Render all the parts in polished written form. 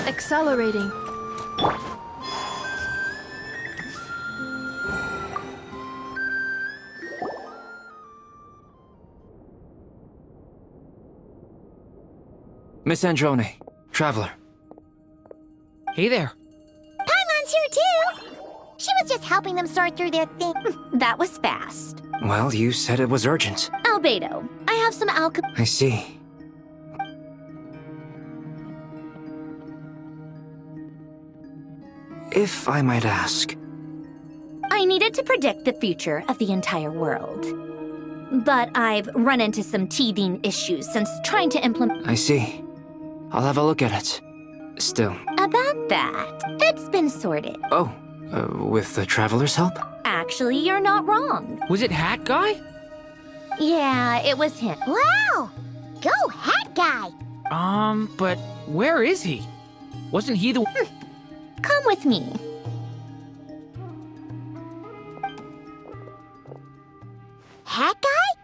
Accelerating. Miss Androne, Traveler. Hey there. Paimon's here too! She was just helping them sort through their thing. That was fast. Well, you said it was urgent. Albedo, I have some I see. If I might ask. I needed to predict the future of the entire world. But I've run into some teething issues since trying to implement... I see. I'll have a look at it. Still. About that, it's been sorted. Oh, with the Traveler's help? Actually, you're not wrong. Was it Hat Guy? Yeah, it was him. Wow! Go, Hat Guy! But where is he? Wasn't he the... Come with me. Hat Guy?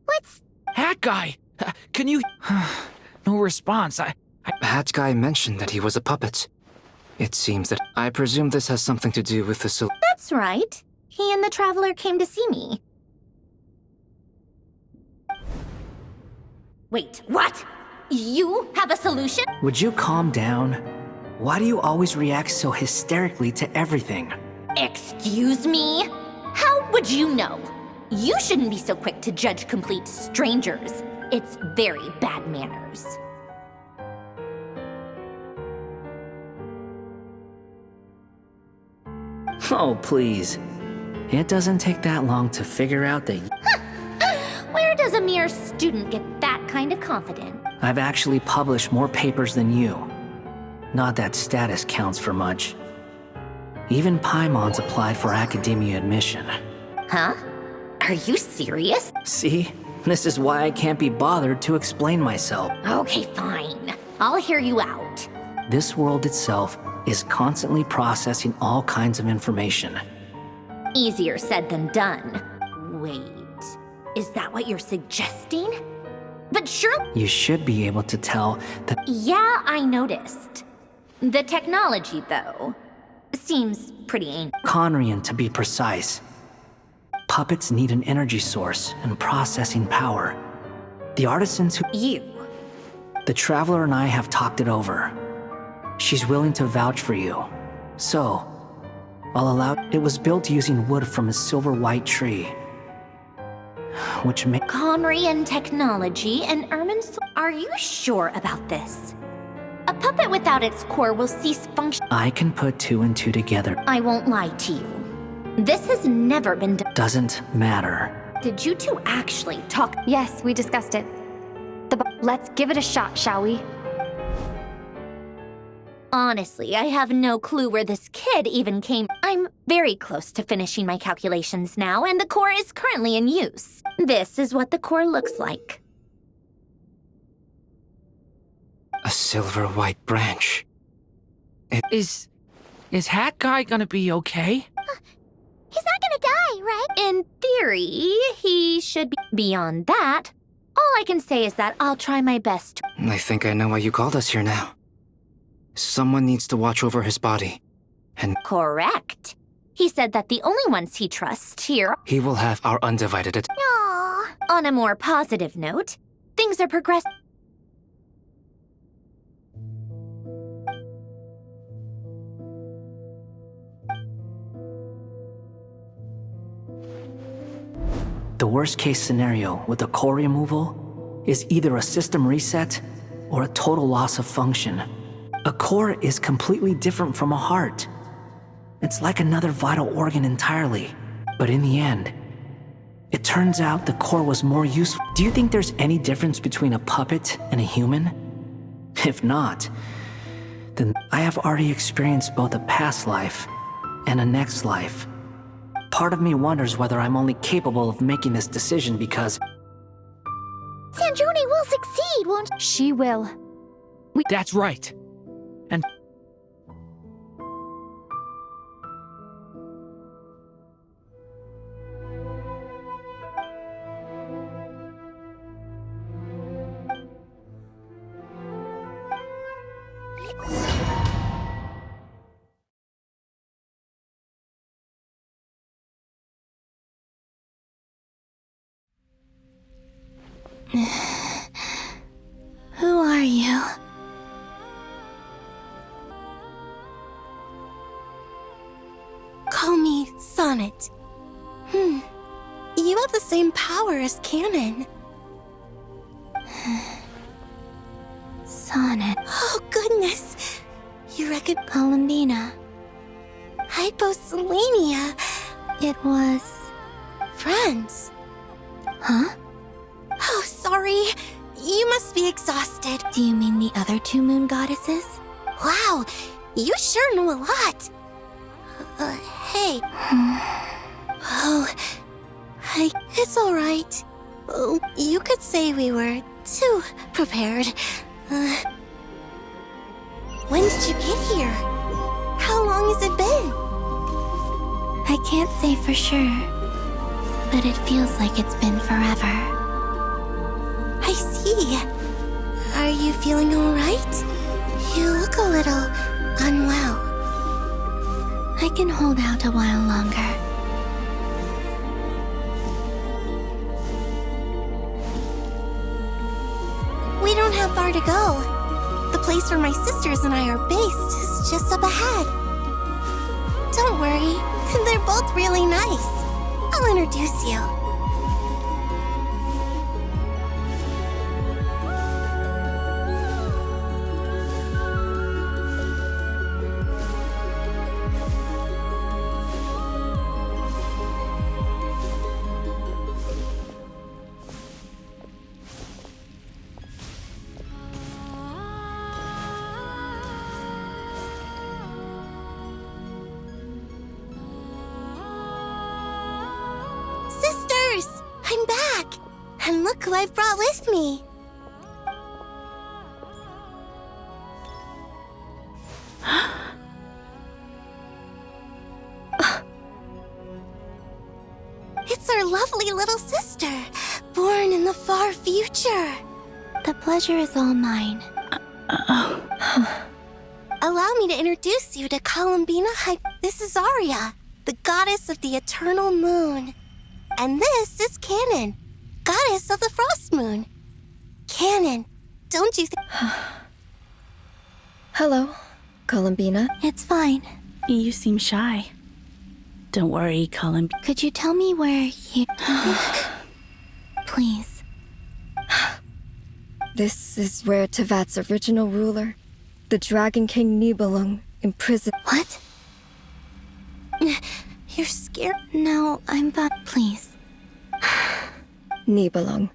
What's... Hat Guy! Can you... No response. Hat Guy mentioned that he was a puppet. It seems that I presume this has something to do with the That's right. He and the Traveler came to see me. Wait, what? You have a solution? Would you calm down? Why do you always react so hysterically to everything? Excuse me? How would you know? You shouldn't be so quick to judge complete strangers. It's very bad manners. Oh, please. It doesn't take that long to figure out that Where does a mere student get that kind of confidence? I've actually published more papers than you. Not that status counts for much. Even Paimon's applied for academia admission. Huh? Are you serious? See? This is why I can't be bothered to explain myself. Okay, fine. I'll hear you out. This world itself is constantly processing all kinds of information. Easier said than done. Wait, is that what you're suggesting? But sure. You should be able to tell that. Yeah, I noticed. The technology, though, seems pretty ancient. Conrian, to be precise. Puppets need an energy source and processing power. The artisans who. You. The Traveler and I have talked it over. She's willing to vouch for you. So, I'll allow. It was built using wood from a silver white tree. Which may. Conrian technology and Ermin's. Are you sure about this? A puppet without its core will cease function. I can put two and two together. I won't lie to you. This has never been done. Doesn't matter. Did you two actually talk? Yes, we discussed it. Let's give it a shot, shall we? Honestly, I have no clue where this kid even came. I'm very close to finishing my calculations now, and the core is currently in use. This is what the core looks like. A silver white branch. Is Hat Guy gonna be okay? He's not gonna die, right? In theory, he should be. Beyond that, all I can say is that I'll try my best to. I think I know why you called us here now. Someone needs to watch over his body. And Correct. He said that the only ones he trusts here. he will have our undivided attention. Aww. On a more positive note, things are progressing. The worst case scenario with the core removal is either a system reset or a total loss of function. A core is completely different from a heart. It's like another vital organ entirely. But in the end, it turns out the core was more useful. Do you think there's any difference between a puppet and a human? If not, then I have already experienced both a past life and a next life. Part of me wonders whether I'm only capable of making this decision because... Sandrone will succeed, won't She will. That's right. And power is canon. Sonnet. Oh, goodness. You reckon Columbina. hyposelenia? It was... Friends. Huh? Oh, sorry. You must be exhausted. Do you mean the other two moon goddesses? Wow, you sure know a lot. Hey. Oh, it's all right. Oh, you could say we were too prepared. When did you get here? How long has it been? I can't say for sure, but it feels like it's been forever. I see. Are you feeling all right? You look a little unwell. I can hold out a while longer. We don't have far to go. The place where my sisters and I are based is just up ahead. Don't worry, they're both really nice. I'll introduce you. Sisters! I'm back! And look who I've brought with me! It's our lovely little sister, born in the far future. The pleasure is all mine. Allow me to introduce you to Columbina. This is Arya, the goddess of the eternal moon. And this is Canon, goddess of the frost moon. Canon, don't you think... Hello, Columbina. It's fine. You seem shy. Don't worry, Columbina. Could you tell me where you... Please. This is where Tevat's original ruler, the Dragon King Nibelung, imprisoned. What? You're scared? No, I'm fine. Please. Nibelung,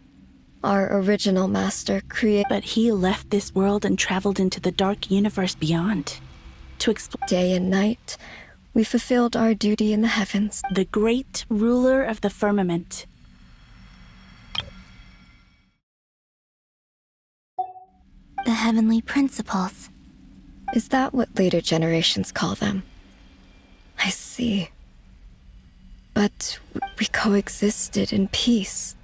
our original master, created But he left this world and traveled into the dark universe beyond to explore day and night. We fulfilled our duty in the heavens. the great ruler of the firmament. The heavenly principles. Is that what later generations call them? I see. But we coexisted in peace.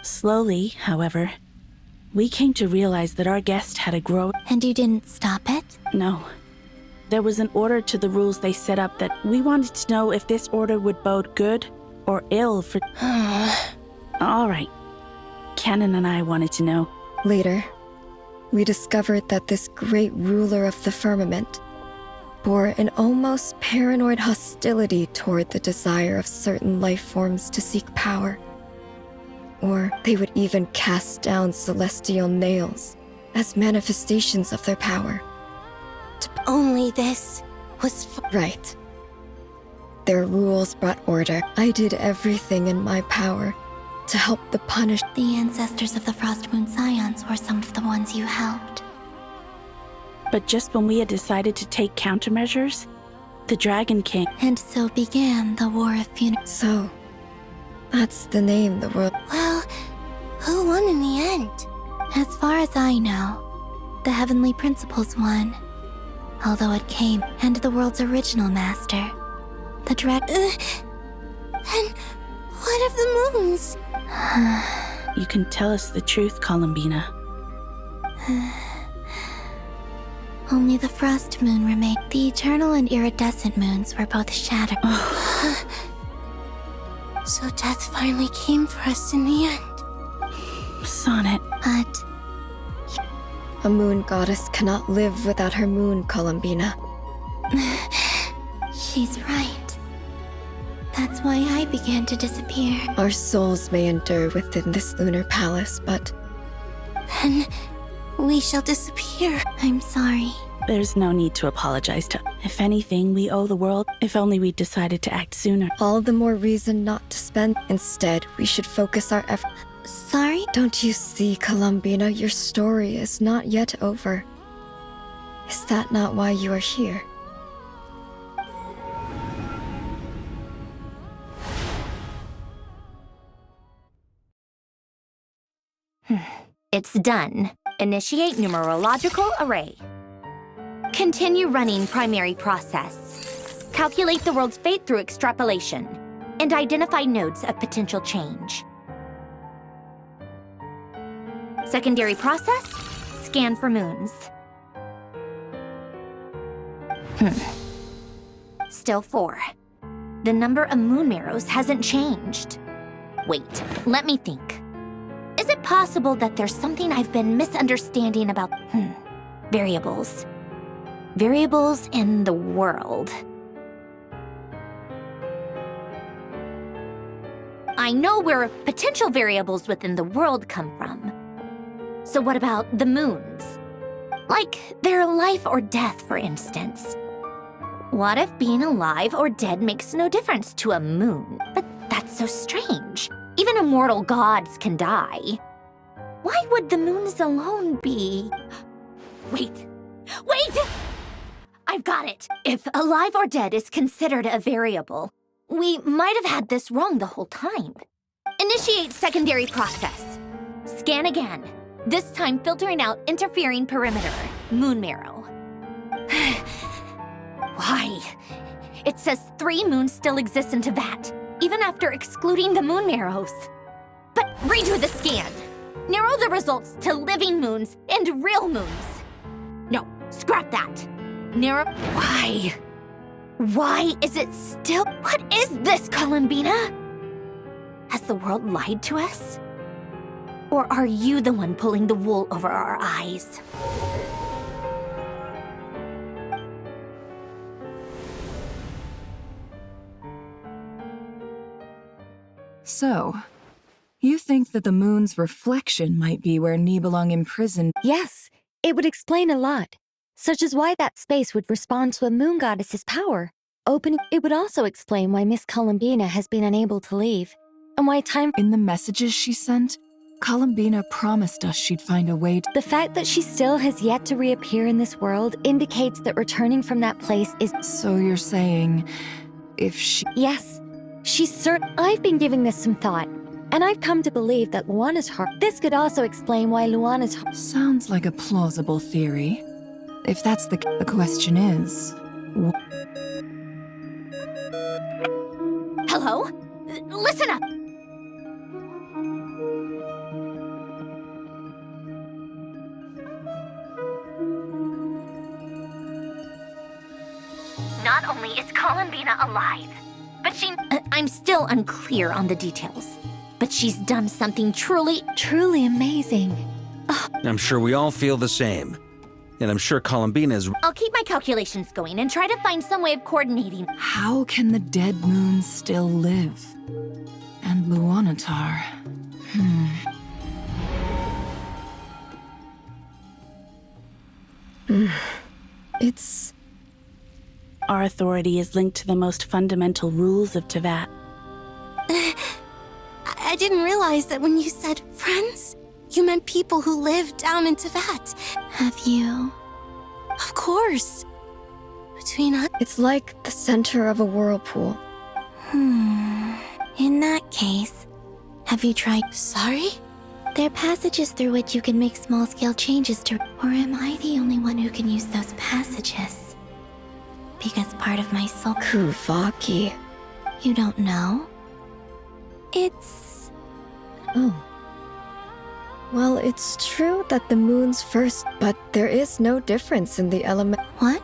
Slowly, however, we came to realize that our guest had a grow. And you didn't stop it? No. There was an order to the rules they set up that we wanted to know if this order would bode good or ill for. All right. Canon and I wanted to know. Later, we discovered that this great ruler of the firmament bore an almost paranoid hostility toward the desire of certain life forms to seek power. Or they would even cast down celestial nails as manifestations of their power. Only this was Right. Their rules brought order. I did everything in my power to help the punished. The ancestors of the Frost Moon Scions were some of the ones you helped. But just when we had decided to take countermeasures, the Dragon King. And so began the War of Funeral. So, that's the name the world. Well, who won in the end? As far as I know, the heavenly principles won. Although it came, and the world's original master, the And what of the moons? You can tell us the truth, Columbina. Only the Frost Moon remained. The eternal and iridescent moons were both shattered. So death finally came for us in the end. Sonnet. But A moon goddess cannot live without her moon, Columbina. she's right. That's why I began to disappear. Our souls may endure within this lunar palace, but Then we shall disappear. I'm sorry. There's no need to apologize to. If anything, we owe the world. If only we decided to act sooner. all the more reason not to spend. Instead, we should focus our efforts. Sorry? Don't you see, Columbina, your story is not yet over. Is that not why you are here? It's done. Initiate numerological array. Continue running primary process. Calculate the world's fate through extrapolation. And identify nodes of potential change. Secondary process. Scan for moons. Still 4. The number of moon marrows hasn't changed. Wait, let me think. Is it possible that there's something I've been misunderstanding about variables? Variables in the world. I know where potential variables within the world come from. So what about the moons? Like their life or death, for instance. What if being alive or dead makes no difference to a moon? But that's so strange. Even immortal gods can die. Why would the moons alone be... Wait! I've got it! If alive or dead is considered a variable, we might have had this wrong the whole time. Initiate secondary process. Scan again. This time filtering out interfering perimeter, moon marrow. Why? It says 3 moons still exist in Teyvat, even after excluding the moon marrows. But redo the scan. Narrow the results to living moons and real moons. No, scrap that. Narrow... Why? Why is it still... What is this, Columbina? Has the world lied to us? Or are you the one pulling the wool over our eyes? So, you think that the moon's reflection might be where Nibelung imprisoned? Yes, it would explain a lot, such as why that space would respond to a moon goddess's power. It would also explain why Miss Columbina has been unable to leave, and why time... In the messages she sent, Columbina promised us she'd find a way to... The fact that she still has yet to reappear in this world indicates that returning from that place is... So you're saying, if she... Yes, she's certain... I've been giving this some thought, and I've come to believe that Luana's heart... This could also explain why Luana's heart... Sounds like a plausible theory. If that's the question is... Hello? Listen up! Not only is Columbina alive, but I'm still unclear on the details. But she's done something truly amazing. I'm sure we all feel the same. And I'm sure Columbina's... I'll keep my calculations going and try to find some way of coordinating. How can the dead moon still live? And Luanatar... It's... Our authority is linked to the most fundamental rules of Teyvat. I didn't realize that when you said friends, you meant people who live down in Teyvat. Have you? Of course. Between us... It's like the center of a whirlpool. In that case, have you tried... Sorry? There are passages through which you can make small-scale changes to... Or am I the only one who can use those passages? Because part of my soul... Kuvaki. You don't know? It's... Oh. Well, it's true that the moon's first, but there is no difference in the element... What?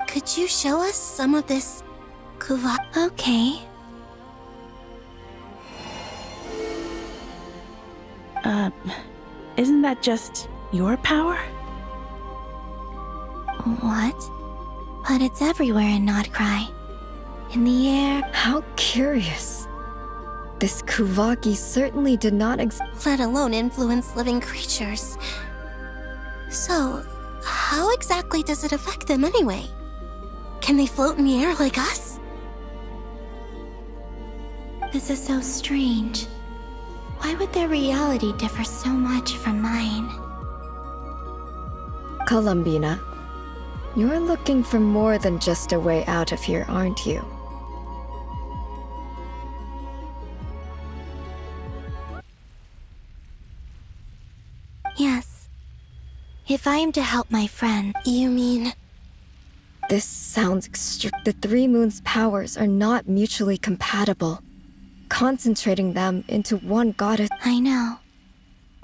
Could you show us some of this... Okay. Isn't that just your power? What? But it's everywhere in Notcry. in the air. How curious. This Kuvaki certainly did not Let alone influence living creatures. So, how exactly does it affect them anyway? Can they float in the air like us? This is so strange. Why would their reality differ so much from mine? Columbina, you're looking for more than just a way out of here, aren't you? Yes. If I am to help my friend, you mean... This sounds The Three Moons' powers are not mutually compatible. Concentrating them into one goddess... I know.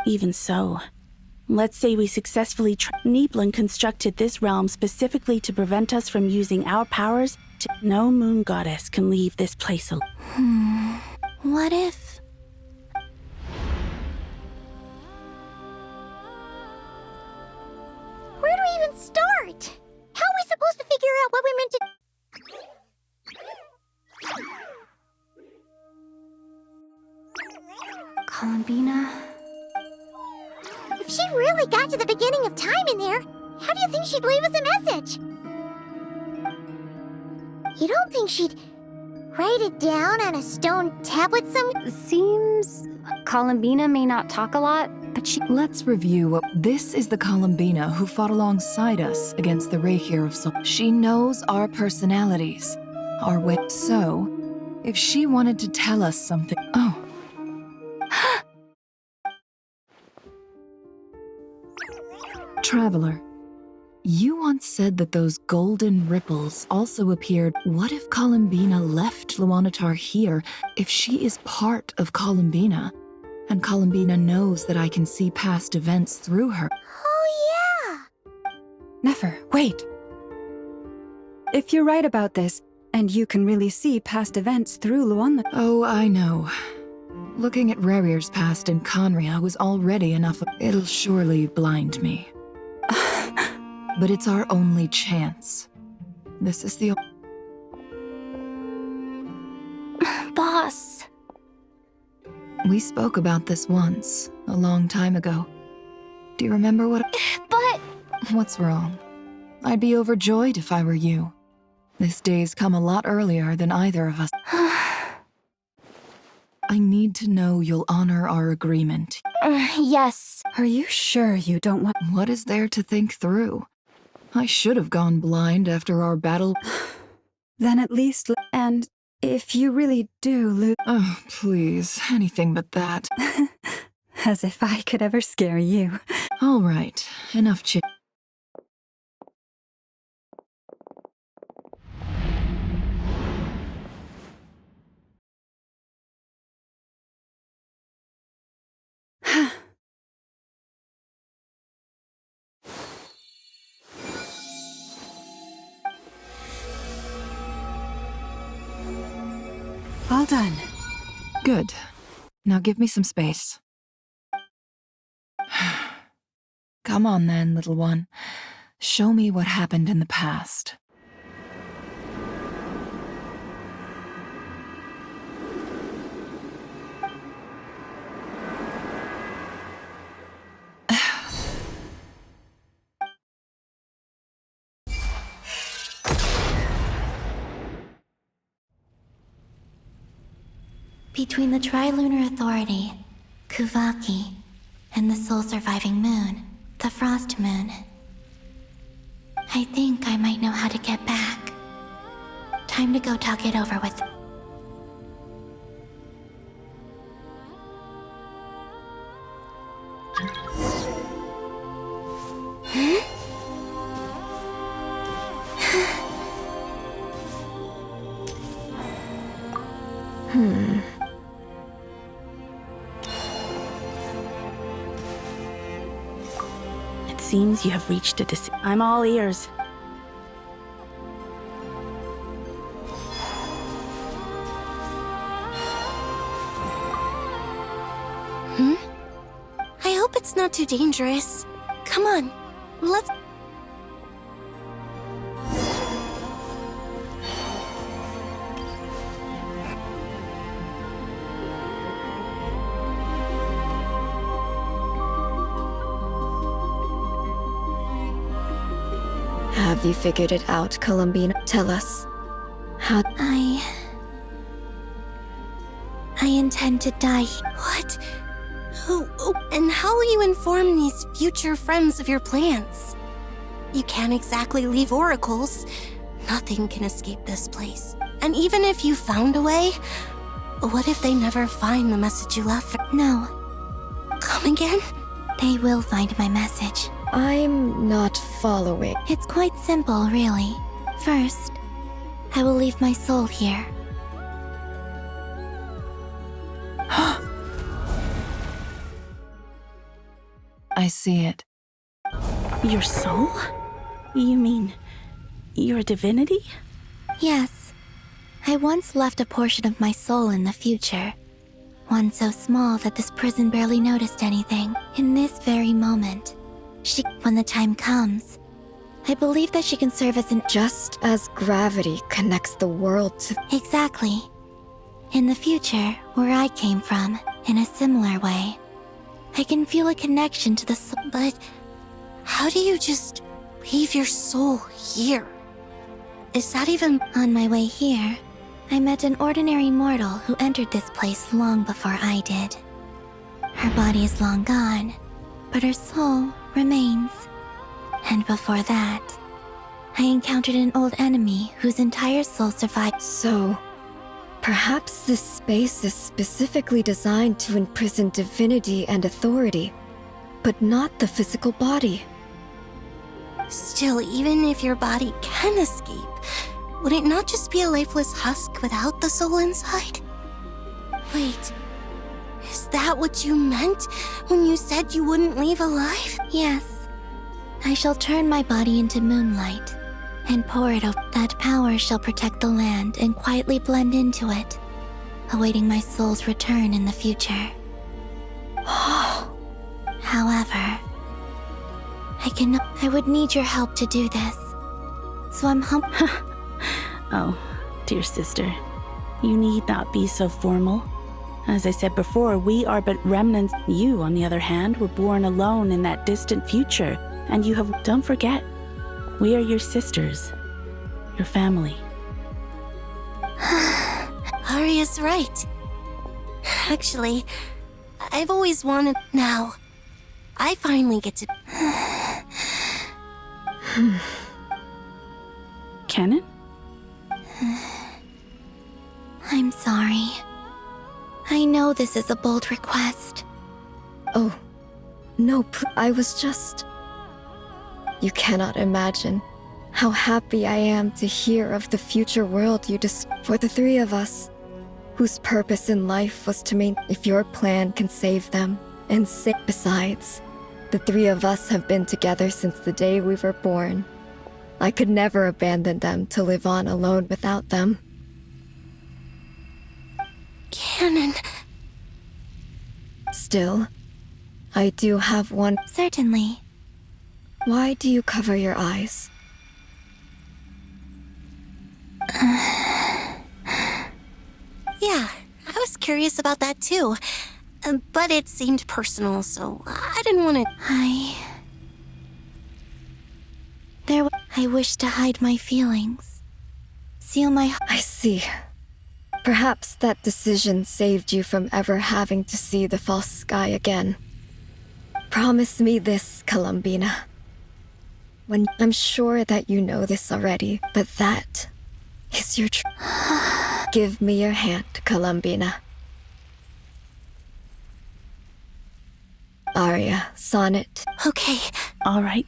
Even so, let's say we successfully Nibelung constructed this realm specifically to prevent us from using our powers to... No moon goddess can leave this place alone. What if... Where do we even start? How are we supposed to figure out what we're meant to... Columbina? If she really got to the beginning of time in there, how do you think she'd leave us a message? You don't think she'd write it down on a stone tablet Seems Columbina may not talk a lot, but she... Let's review what... This is the Columbina who fought alongside us against the Reikir of Sol. She knows our personalities, our wit. So, if she wanted to tell us something... Oh. Traveler, you once said that those golden ripples also appeared. What if Columbina left Luanatar here? If she is part of Columbina, and Columbina knows that I can see past events through her. Oh, yeah! Nefer, wait! If you're right about this, and you can really see past events through Luanla... Oh, I know. Looking at Rerir's past in Conria was already enough. It'll surely blind me. But it's our only chance. This is the... Boss. We spoke about this once, a long time ago. Do you remember what... But... What's wrong? I'd be overjoyed if I were you. This day's come a lot earlier than either of us. I need to know you'll honor our agreement. Yes. Are you sure you don't want... What is there to think through? I should have gone blind after our battle. Then at least... And if you really do Oh, please, anything but that. As if I could ever scare you. All right, enough chit. All done. Good. Now give me some space. Come on then, little one. Show me what happened in the past. Between the Trilunar Authority, Kuvaki, and the soul-surviving moon, the Frost Moon, I think I might know how to get back. Time to go talk it over with... It seems you have reached a decision. I'm all ears. I hope it's not too dangerous. Come on, let's... Have you figured it out, Columbina? Tell us. How... I intend to die. What? And how will you inform these future friends of your plans? You can't exactly leave oracles. Nothing can escape this place. And even if you found a way, what if they never find the message you left? No, Come again? they will find my message. I'm not following. It's quite simple, really. First, I will leave my soul here. I see it. Your soul? You mean your divinity? Yes, I once left a portion of my soul in the future. One so small that this prison barely noticed anything. In this very moment, when the time comes, I believe that she can serve as an... Just as gravity connects the world to... Exactly. In the future, where I came from, in a similar way, I can feel a connection to the soul. But how do you just leave your soul here? Is that even... On my way here, I met an ordinary mortal who entered this place long before I did. Her body is long gone, but her soul remains. And before that, I encountered an old enemy whose entire soul survived. So, perhaps this space is specifically designed to imprison divinity and authority, but not the physical body. Still, even if your body can escape, would it not just be a lifeless husk without the soul inside? Wait, is that what you meant when you said you wouldn't leave alive? Yes. I shall turn my body into moonlight and pour it over. That power shall protect the land and quietly blend into it, awaiting my soul's return in the future. However, I would need your help to do this. So I'm Oh, dear sister, you need not be so formal. As I said before, we are but remnants. You, on the other hand, were born alone in that distant future, and you have... Don't forget, we are your sisters, your family. Arya's right. Actually, I've always wanted... Now, I finally get to... Canon? I'm sorry. I know this is a bold request. Oh, no, I was just... You cannot imagine how happy I am to hear of the future world you for the three of us, whose purpose in life was to if your plan can save them, and besides, the three of us have been together since the day we were born. I could never abandon them to live on alone without them. Canon. Still, I do have one... Certainly. Why do you cover your eyes? Yeah, I was curious about that too. But it seemed personal, so I didn't want to... I wish to hide my feelings. Seal my... I see. Perhaps that decision saved you from ever having to see the false sky again. Promise me this, Columbina. I'm sure that you know this already, but that is your Give me your hand, Columbina. Aria, sonnet. Okay. All right.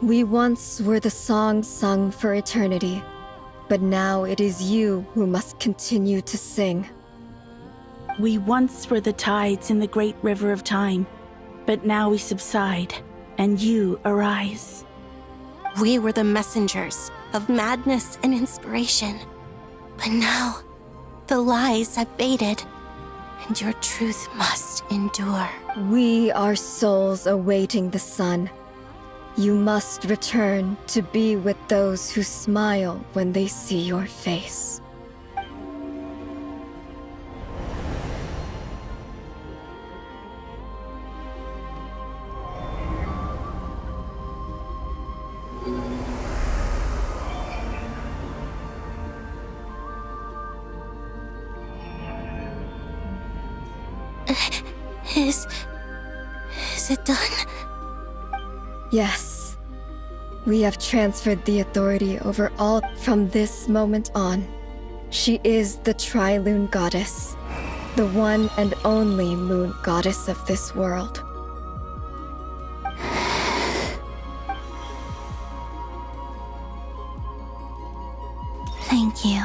We once were the song sung for eternity, but now it is you who must continue to sing. We once were the tides in the great river of time, but now we subside, and you arise. We were the messengers of madness and inspiration. But now, the lies have faded, and your truth must endure. We are souls awaiting the sun. You must return to be with those who smile when they see your face. Is it done? Yes. We have transferred the authority over all from this moment on. She is the Tri-Lune Goddess, the one and only moon goddess of this world. Thank you.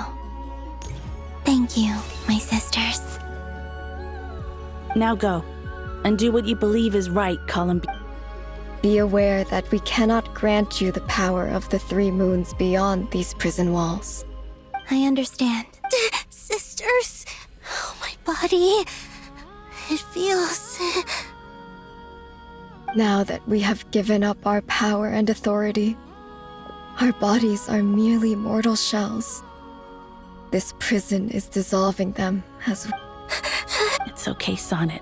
Thank you, my sisters. Now go, and do what you believe is right, Columbine. Be aware that we cannot grant you the power of the three moons beyond these prison walls. I understand. Sisters, oh, my body. It feels... Now that we have given up our power and authority, our bodies are merely mortal shells. This prison is dissolving them as... It's okay, Sonnet.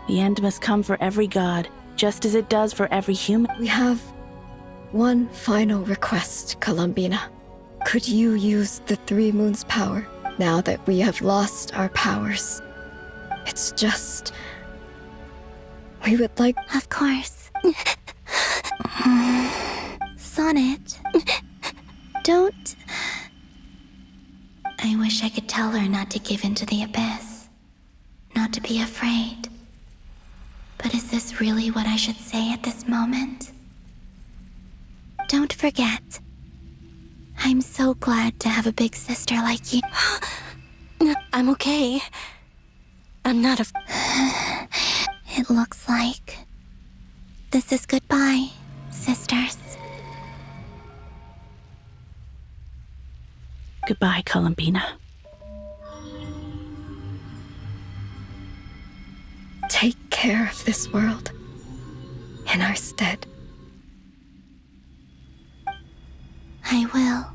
The end must come for every god, just as it does for every human. We have one final request, Columbina. Could you use the three moons' power now that we have lost our powers? It's just... we would like... Of course. Sonnet. Don't... I wish I could tell her not to give in to the abyss. Not to be afraid. But is this really what I should say at this moment? Don't forget. I'm so glad to have a big sister like you. I'm okay. I'm not a... It looks like this is goodbye, sisters. Goodbye, Columbina. Take care of this world in our stead. I will.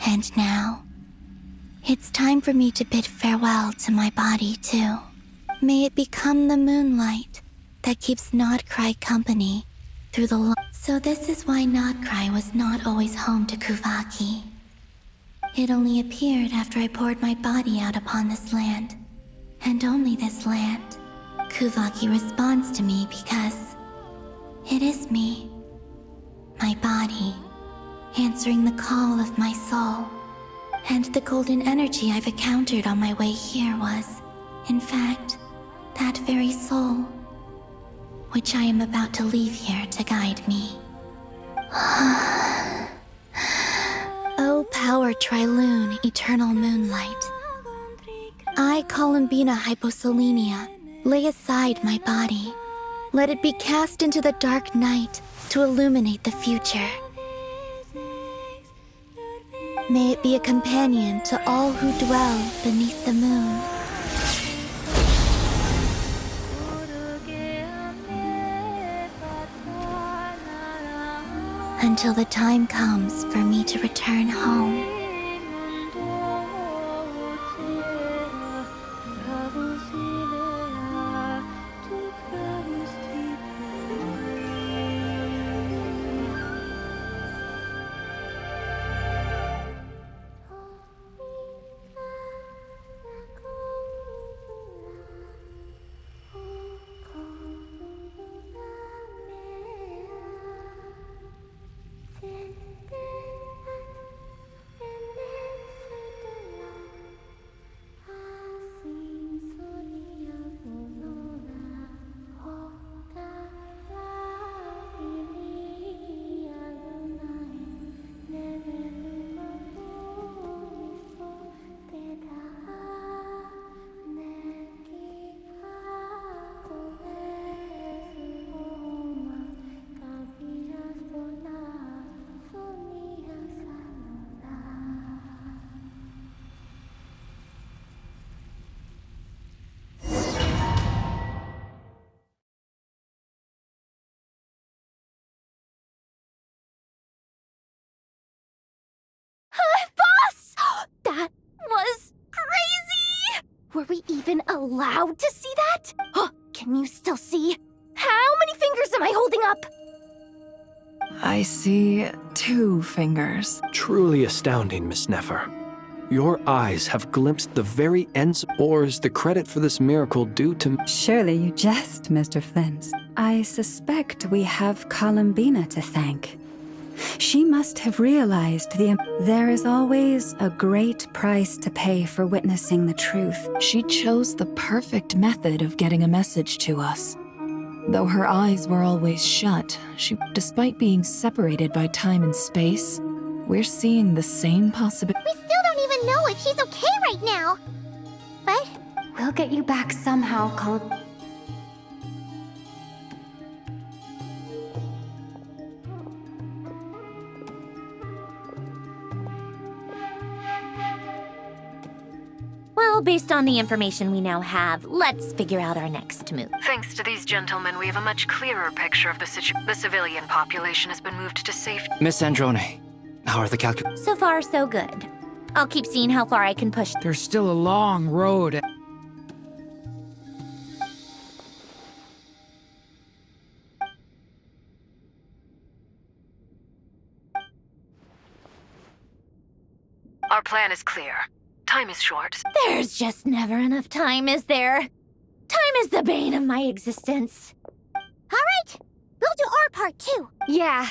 And now, it's time for me to bid farewell to my body, too. May it become the moonlight that keeps Nodcry company through the So this is why Nodcry was not always home to Kuvaki. It only appeared after I poured my body out upon this land. And only this land. Kuvaki responds to me because it is me. My body, answering the call of my soul. And the golden energy I've encountered on my way here was, in fact, that very soul, which I am about to leave here to guide me. O power Tri-Lune, eternal moonlight. I, Columbina Hyposelenia, lay aside my body. Let it be cast into the dark night to illuminate the future. May it be a companion to all who dwell beneath the moon. Until the time comes for me to return home. we even allowed to see that? Oh, can you still see? How many fingers am I holding up? I see 2 fingers. Truly astounding, Miss Nefer. Your eyes have glimpsed the very ends, or is the credit for this miracle due to... Surely you jest, Mr. Flint. I suspect we have Columbina to thank. She must have realized there is always a great price to pay for witnessing the truth. She chose the perfect method of getting a message to us. Though her eyes were always shut, despite being separated by time and space, we're seeing the same possibility. We still don't even know if she's okay right now. But We'll get you back somehow, Colin. Well, based on the information we now have, let's figure out our next move. Thanks to these gentlemen, we have a much clearer picture of the situation. The civilian population has been moved to safety. Miss Androne, how are the calculations? So far, so good. I'll keep seeing how far I can push. There's still a long road. Our plan is clear. Time is short. There's just never enough time, is there? Time is the bane of my existence. all right, we'll do our part too. Yeah.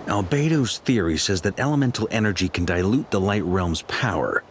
Albedo's theory says that elemental energy can dilute the light realm's power,